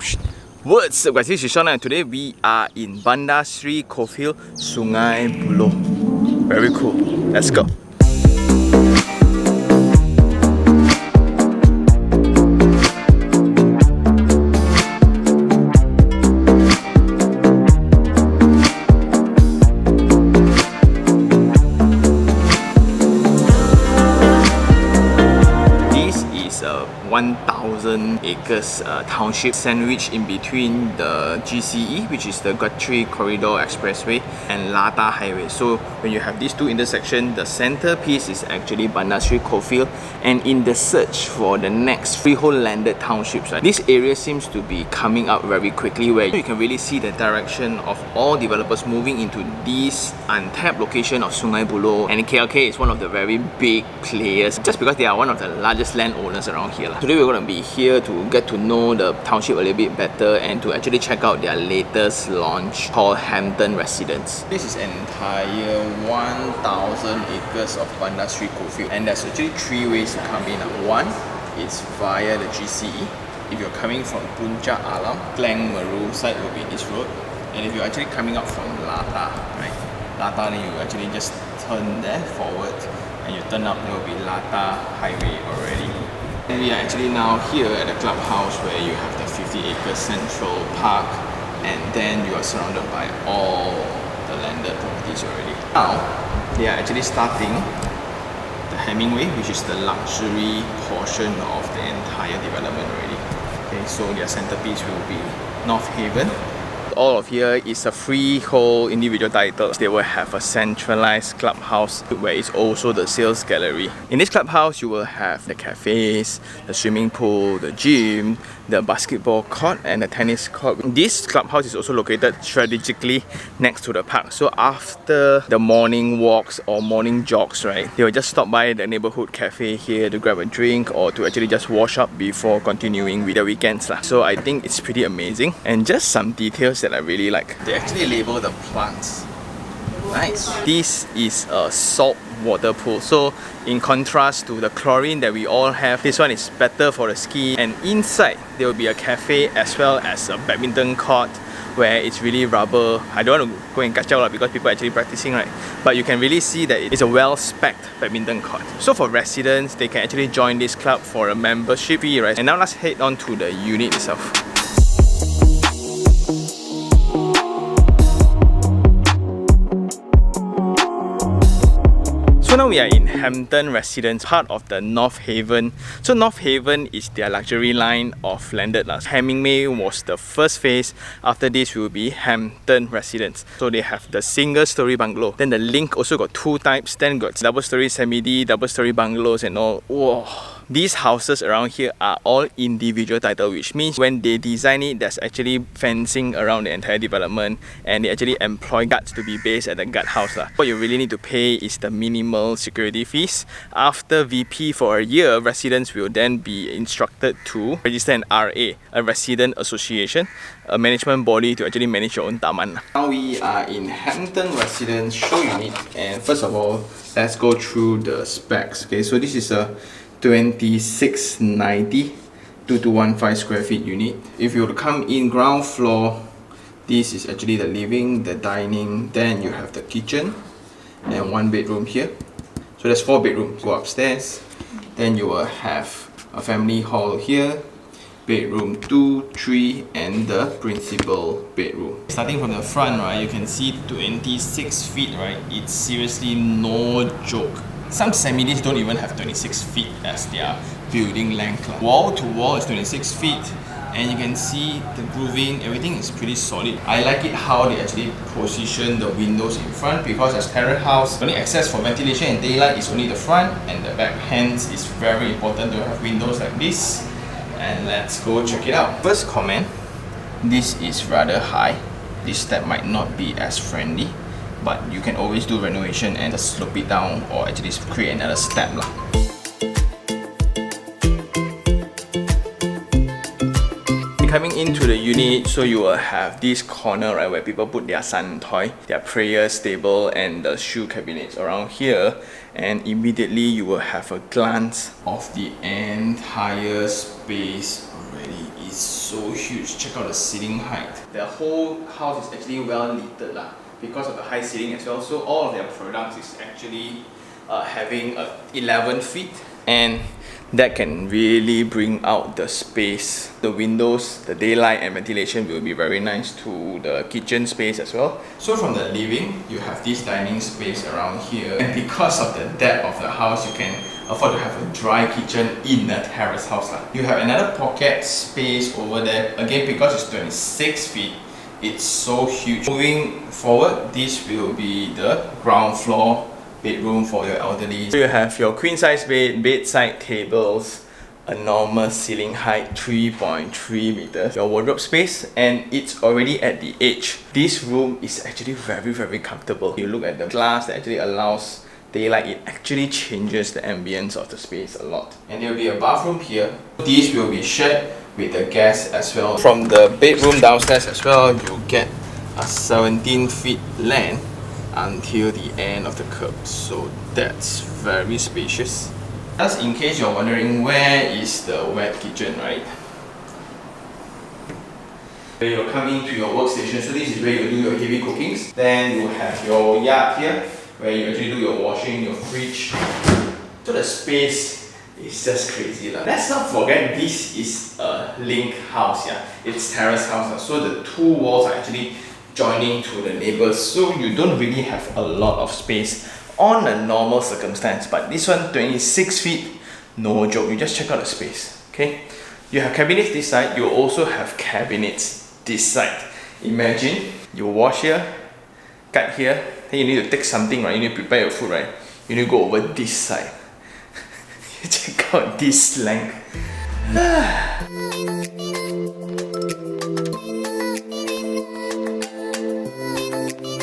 What's up guys, this is Sean and today we are in Bandar Seri Cove Hill, Sungai Buloh. Very cool, let's go. This is a 1,000 acres township sandwiched in between the GCE, which is the Guthrie Corridor Expressway, and Lata Highway. So when you have these two intersections, the centerpiece is actually Bandar Seri Cove Hill, and in the search for the next freehold landed townships, this area seems to be coming up very quickly, where you can really see the direction of all developers moving into this untapped location of Sungai Buloh, and KLK is one of the very big players just because they are one of the largest landowners around here. Today we're going to be here to get to know the township a little bit better and to actually check out their latest launch called Hampton Residence. This is an entire 1,000 acres of Bandar Seri Cove Hill, and there's actually three ways to come in. One is via the GCE. If you're coming from Puncak Alam, Klang Meru side will be this road, and if you're actually coming up from Lata, right? Lata, then you actually just turn there forward and you turn up, there will be Lata Highway already. And we are actually now here at the Clubhouse, where you have the 50-acre central park, and then you are surrounded by all the landed properties already. Now they are actually starting the Hemingway, which is the luxury portion of the entire development already. Okay, so their centerpiece will be North Haven. All of here is a freehold individual title. They will have a centralized clubhouse where it's also the sales gallery. In this clubhouse, you will have the cafes, the swimming pool, the gym, the basketball court, and the tennis court. This clubhouse is also located strategically next to the park. So after the morning walks or morning jogs, right, they will just stop by the neighborhood cafe here to grab a drink or to actually just wash up before continuing with the weekends. So I think it's pretty amazing. And just some details that I really like. They actually label the plants. Nice. This is a salt water pool. So in contrast to the chlorine that we all have, this one is better for the ski. And inside there will be a cafe as well as a badminton court where it's really rubber. I don't want to go and catch out because people are actually practicing, right? But you can really see that it's a well-specced badminton court. So for residents, they can actually join this club for a membership fee, right? And now let's head on to the unit itself. So now we are in Hampton Residence, part of the North Haven. So North Haven is their luxury line of landed. Hemingway was the first phase. After this will be Hampton Residence. So they have the single story bungalow. Then the Link also got two types. Then got double story semi-D, double story bungalows and all. Whoa. These houses around here are all individual title, which means when they design it, there's actually fencing around the entire development, and they actually employ guards to be based at the guard house. What you really need to pay is the minimal security fees. After VP for a year, residents will then be instructed to register an RA, a resident association, a management body to actually manage your own taman. Now we are in Hampton Residence show unit, and first of all, let's go through the specs. Okay, so this is a 2690 2215 square feet unit. If you were to come in ground floor, this is actually the living, the dining, then you have the kitchen and one bedroom here. So there's 4 bedrooms. Go upstairs, then you will have a family hall here, bedroom 2, 3 and the principal bedroom. Starting from the front, right, you can see 26 feet, right? It's seriously no joke. Some semi-Ds don't even have 26 feet as their building length. Wall to wall is 26 feet, and you can see the grooving, everything is pretty solid. I like it how they actually position the windows in front, because as terrace house, the only access for ventilation and daylight is only the front and the back. Hence, it's very important to have windows like this. And let's go check it out. First comment, this is rather high. This step might not be as friendly, but you can always do renovation and just slope it down or actually create another step. Coming into the unit, so you will have this corner, right, where people put their son toy, their prayer table and the shoe cabinets around here, and immediately you will have a glance of the entire space already. is so huge. Check out the ceiling height. The whole house is actually well lit because of the high ceiling as well. So all of their products is actually having 11 feet, and that can really bring out the space. The windows, the daylight and ventilation will be very nice to the kitchen space as well. So from the living, you have this dining space around here, and because of the depth of the house, you can afford to have a dry kitchen in a terrace house. You have another pocket space over there. Again, because it's 26 feet, it's so huge. Moving forward, this will be the ground floor bedroom for your elderly. So you have your queen size bed, bedside tables, a normal ceiling height 3.3 meters, your wardrobe space, and it's already at the edge. This room is actually very comfortable. You look at the glass that actually allows daylight, it actually changes the ambience of the space a lot. And there will be a bathroom here. These will be shared with the guests as well. From the bedroom downstairs as well, you get a 17 feet length until the end of the curb, so that's very spacious. Just in case you're wondering, where is the wet kitchen, right? Where you're coming to your workstation, so this is where you do your heavy cookings. Then you have your yard here, where you actually do your washing, your fridge. So the space is just crazy. Let's not forget, this is a link house. It's terrace house, so the two walls are actually joining to the neighbors, so you don't really have a lot of space on a normal circumstance. But this one, 26 feet, no joke. You just check out the space. Okay, you have cabinets this side, you also have cabinets this side. Imagine you wash here, cut here, then you need to take something, right? You need to prepare your food, right? You need to go over this side. You check out this length.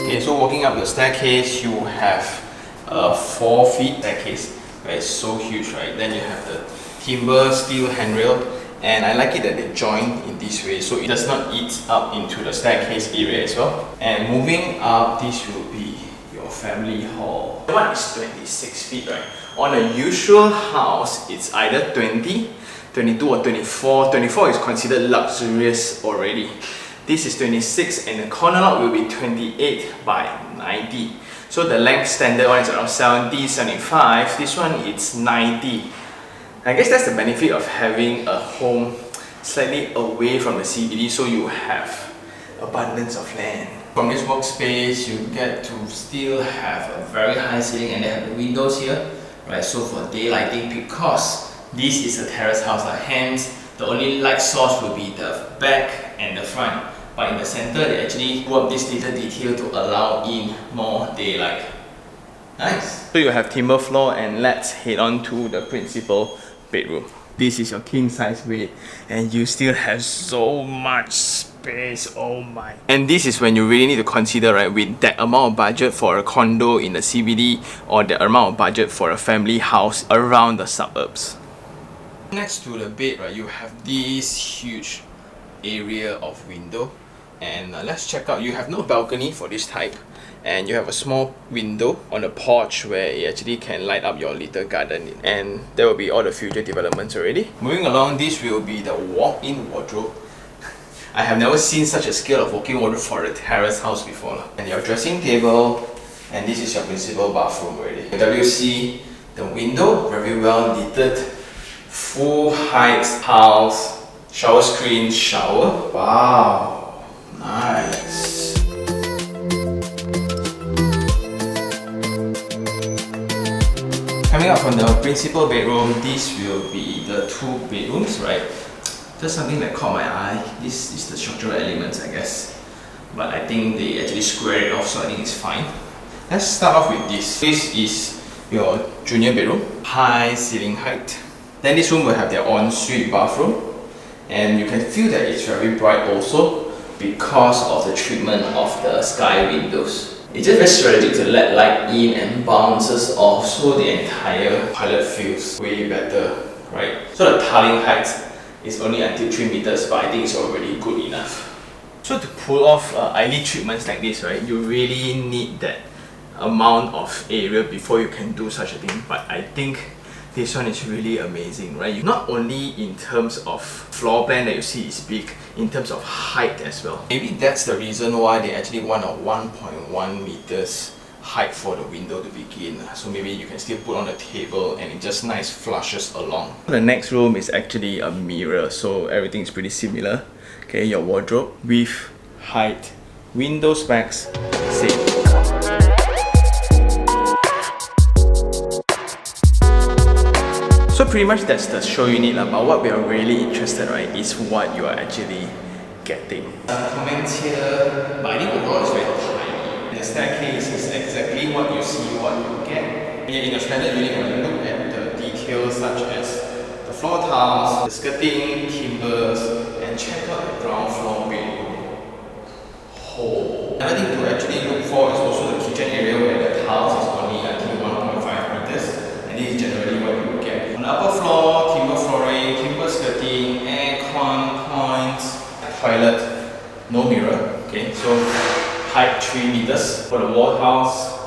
Okay, so walking up the staircase, you have a 4 feet staircase, where it's so huge, right? Then you have the timber steel handrail, and I like it that they join in this way, so it does not eat up into the staircase area as well. And moving up, this will be your family hall. The one is 26 feet, right? On a usual house, it's either 20, 22 or 24. 24 is considered luxurious already. This is 26, and the corner lot will be 28 by 90. So the length standard one is around 70, 75. This one it's 90. I guess that's the benefit of having a home slightly away from the CBD, so you have abundance of land. From this workspace, you get to still have a very high ceiling, and they have the windows here, right? So for daylighting, because this is a terrace house, hence the only light source will be the back and the front. But in the center, they actually put up this little detail to allow in more daylight. Nice! So you have timber floor, and let's head on to the principal bedroom. This is your king size bed, and you still have so much space, oh my. And this is when you really need to consider, right, with that amount of budget for a condo in the CBD, or the amount of budget for a family house around the suburbs. Next to the bed, right, you have this huge area of window, and let's check out. You have no balcony for this type, and you have a small window on the porch where it actually can light up your little garden, and there will be all the future developments already. Moving along, this will be the walk-in wardrobe. I have never seen such a scale of walk-in wardrobe for a terrace house before. And your dressing table, and this is your principal bathroom already. WC, the window, very well lit, full height tiles, shower screen, shower. Wow, nice. Coming up from the principal bedroom, this will be the two bedrooms, right? Just something that caught my eye. This is the structural elements, I guess. But I think they actually square it off, so I think it's fine. Let's start off with this. This is your junior bedroom. High ceiling height. Then this room will have their ensuite bathroom. And you can feel that it's very bright also because of the treatment of the sky windows. It's just very strategic to let light in and bounces off, so the entire toilet feels way better, right? So the tiling height is only until 3 meters, but I think it's already good enough. So to pull off eyelid treatments like this, right, you really need that amount of area before you can do such a thing. But I think this one is really amazing, right? Not only in terms of floor plan that you see is big, in terms of height as well. Maybe that's the reason why they actually want a 1.1 meters height for the window to begin. So maybe you can still put on a table and it just nice flushes along. The next room is actually a mirror, so everything is pretty similar. Okay, your wardrobe, width, height, window specs, same. So pretty much that's the show unit, but what we are really interested, right, is what you are actually getting. Comments here, but I think overall it's very tiny. The staircase is exactly what you see, what you get. And in a standard unit, when you look at the details such as the floor tiles, the skirting, timbers, and check out the ground floor bedroom. Another thing to actually look for is also the kitchen area where the tiles is only I think 1.5 meters, and this is generally what you will get. On the upper floor, timber flooring, timber skirting, aircon points, toilet, no mirror. Okay, so height 3 meters for the wall tiles,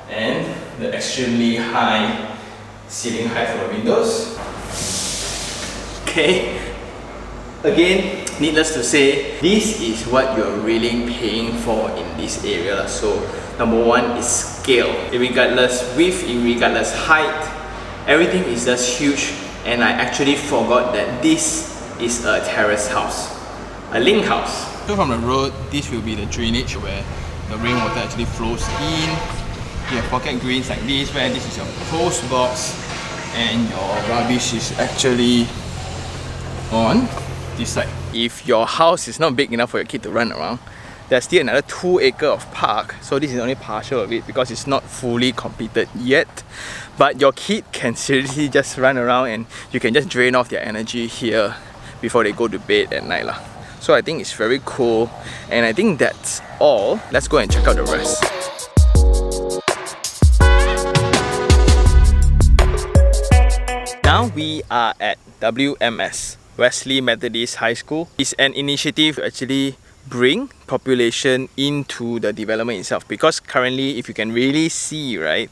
and the extremely high ceiling height for the windows. Okay, again, needless to say, this is what you're really paying for in this area. So number one is scale. Regardless width, regardless height, everything is just huge. And I actually forgot that this is a terrace house, a link house. So from the road, this will be the drainage where the rainwater actually flows in. You have pocket drains like this, where this is your post box, and your rubbish is actually on this side. If your house is not big enough for your kid to run around, there's still another 2 acres of park. So this is only partial of it because it's not fully completed yet. But your kid can seriously just run around and you can just drain off their energy here before they go to bed at night. So I think it's very cool, and I think that's all. Let's go and check out the rest. Now we are at WMS, Wesley Methodist High School. It's an initiative to actually bring population into the development itself, because currently, if you can really see, right,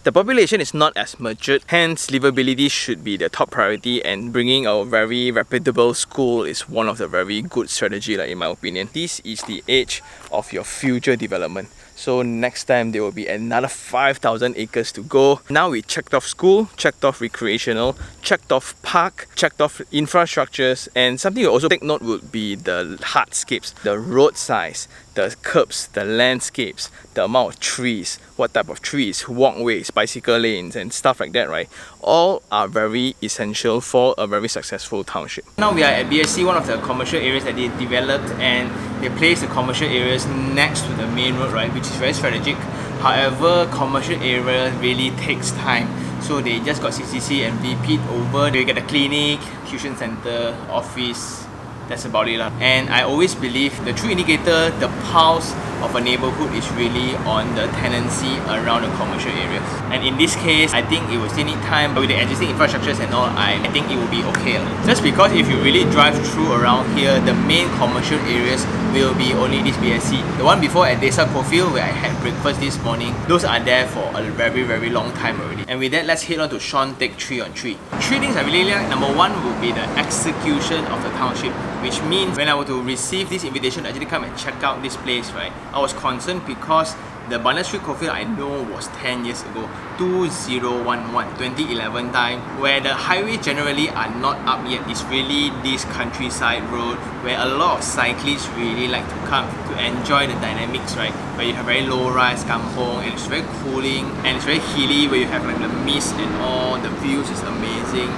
the population is not as matured, hence livability should be the top priority, and bringing a very reputable school is one of the very good strategy, in my opinion. This is the age of your future development. So next time there will be another 5,000 acres to go. Now we checked off school, checked off recreational, checked off park, checked off infrastructures, and something you also take note would be the hardscapes, the road size, the curbs, the landscapes, the amount of trees, what type of trees, walkways, bicycle lanes, and stuff like that, right? All are very essential for a very successful township. Now we are at BSC, one of the commercial areas that they developed, and they placed the commercial areas next to the main road, right, which is very strategic. However, commercial area really takes time. So they just got CCC and VP over. They get a clinic, tuition center, office. That's about it. And I always believe the true indicator, the pulse of a neighborhood is really on the tenancy around the commercial areas. And in this case, I think it will still need time, but with the existing infrastructures and all, I think it will be okay. Just because if you really drive through around here, the main commercial areas will be only this BSC. The one before at Desa Cofield, where I had breakfast this morning, those are there for a very, very long time already. And with that, let's head on to Sean Take 3 on 3. 3 things I really like. Number one will be the execution of the township, which means when I were to receive this invitation to actually come and check out this place, right, I was concerned because the Barnett Street Cofield I know was 10 years ago, 2011 time, where the highways generally are not up yet. It's really this countryside road where a lot of cyclists really like to come to enjoy the dynamics, right? Where you have very low rise kampong, and it's very cooling, and it's very hilly, where you have like the mist and all, the views is amazing.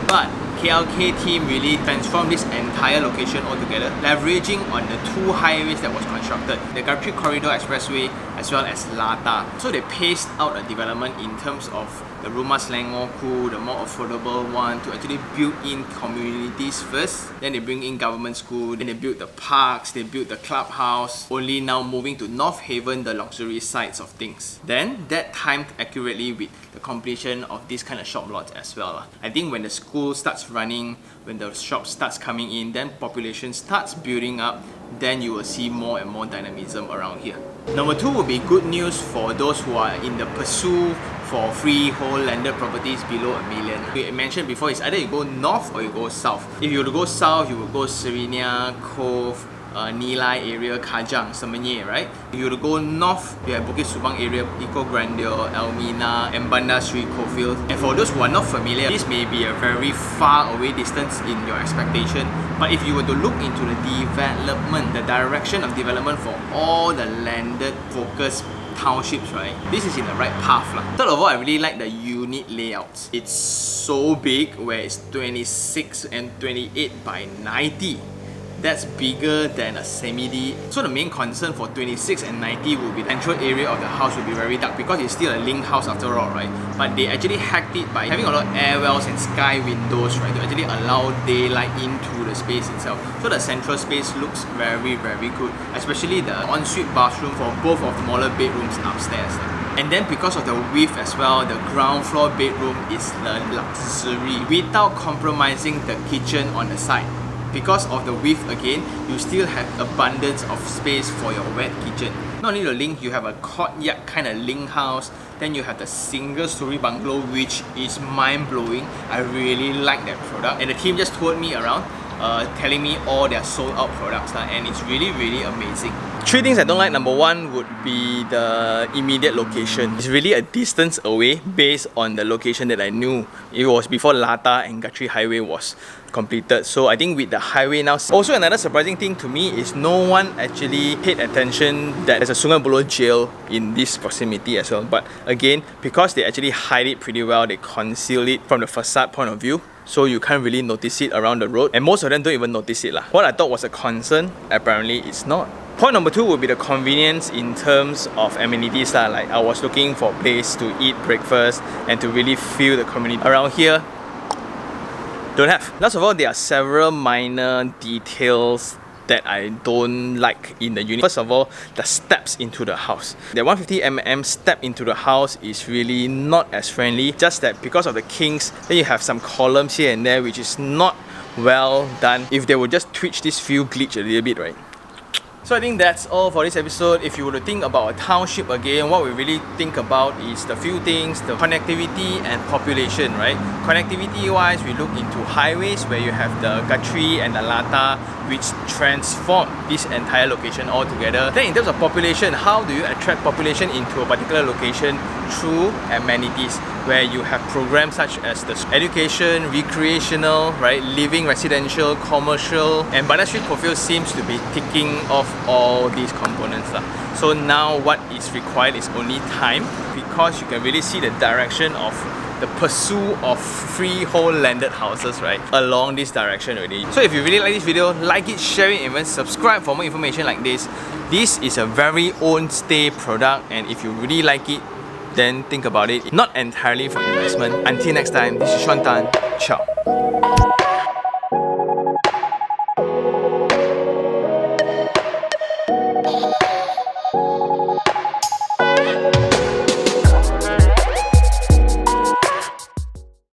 But KLK team really transformed this entire location altogether, leveraging on the 2 highways that was constructed, the Gantry Corridor Expressway as well as Lata. So they paced out a development in terms of the rumah Selangorku, the more affordable one, to actually build in communities first. Then they bring in government school, then they build the parks, they build the clubhouse, only now moving to North Haven, the luxury sides of things. Then that timed accurately with the completion of this kind of shop lots as well. I think when the school starts running, when the shop starts coming in, then population starts building up, then you will see more and more dynamism around here. Number 2 will be good news for those who are in the pursuit for freehold landed properties below $1 million. We mentioned before, it's either you go north or you go south. If you were to go south, you would go Serena, Cove, Nilai area, Kajang, Semenyih, right? If you were to go north, you have Bukit Subang area, Eco Grandeur, Elmina, and Banda Street, Cofield. And for those who are not familiar, this may be a very far away distance in your expectation. But if you were to look into the development, the direction of development for all the landed focused townships, right? This is in the right path. Third of all, I really like the unit layouts. It's so big, where it's 26 and 28 by 90. That's bigger than a semi-D. So the main concern for 26 and 90 will be the central area of the house will be very dark because it's still a link house after all, right? But they actually hacked it by having a lot of air wells and sky windows, right, to actually allow daylight into the space itself. So the central space looks very, very good, especially the ensuite bathroom for both of the smaller bedrooms upstairs. And then because of the width as well, the ground floor bedroom is the luxury without compromising the kitchen on the side. Because of the width again, you still have abundance of space for your wet kitchen. Not only the link, you have a courtyard kind of link house. Then you have the single story bungalow, which is mind-blowing. I really like that product. And the team just toured me around, telling me all their sold out products, and it's really, really amazing. Three things I don't like. Number one would be the immediate location. It's really a distance away based on the location that I knew. It was before Lata and Guthrie Highway was completed. So I think with the highway now. Also, another surprising thing to me is no one actually paid attention that there's a Sungai Buloh jail in this proximity as well. But again, because they actually hide it pretty well, they conceal it from the facade point of view. So you can't really notice it around the road, and most of them don't even notice it. What I thought was a concern, apparently it's not. Point number two would be the convenience in terms of amenities. Like I was looking for a place to eat breakfast and to really feel the community. Around here, don't have. Last of all, there are several minor details that I don't like in the unit. First of all, the steps into the house. The 150mm step into the house is really not as friendly. Just that because of the kinks, then you have some columns here and there, which is not well done. If they would just twitch this few glitch a little bit, right? So I think that's all for this episode. If you were to think about a township again, what we really think about is the few things, the connectivity and population, right? Connectivity wise, we look into highways where you have the Guthrie and the Lata, which transform this entire location altogether. Then in terms of population, how do you attract population into a particular location? Through amenities, where you have programs such as the education, recreational, right, living, residential, commercial, and Banda Street Cofield seems to be ticking off all these components. So now what is required is only time, because you can really see the direction of the pursuit of freehold landed houses, right, along this direction already. So if you really like this video, like it, share it, and even subscribe for more information like this. This is a very own stay product, and if you really like it, then think about it. Not entirely for investment. Until next time, this is Sean Tan. Ciao.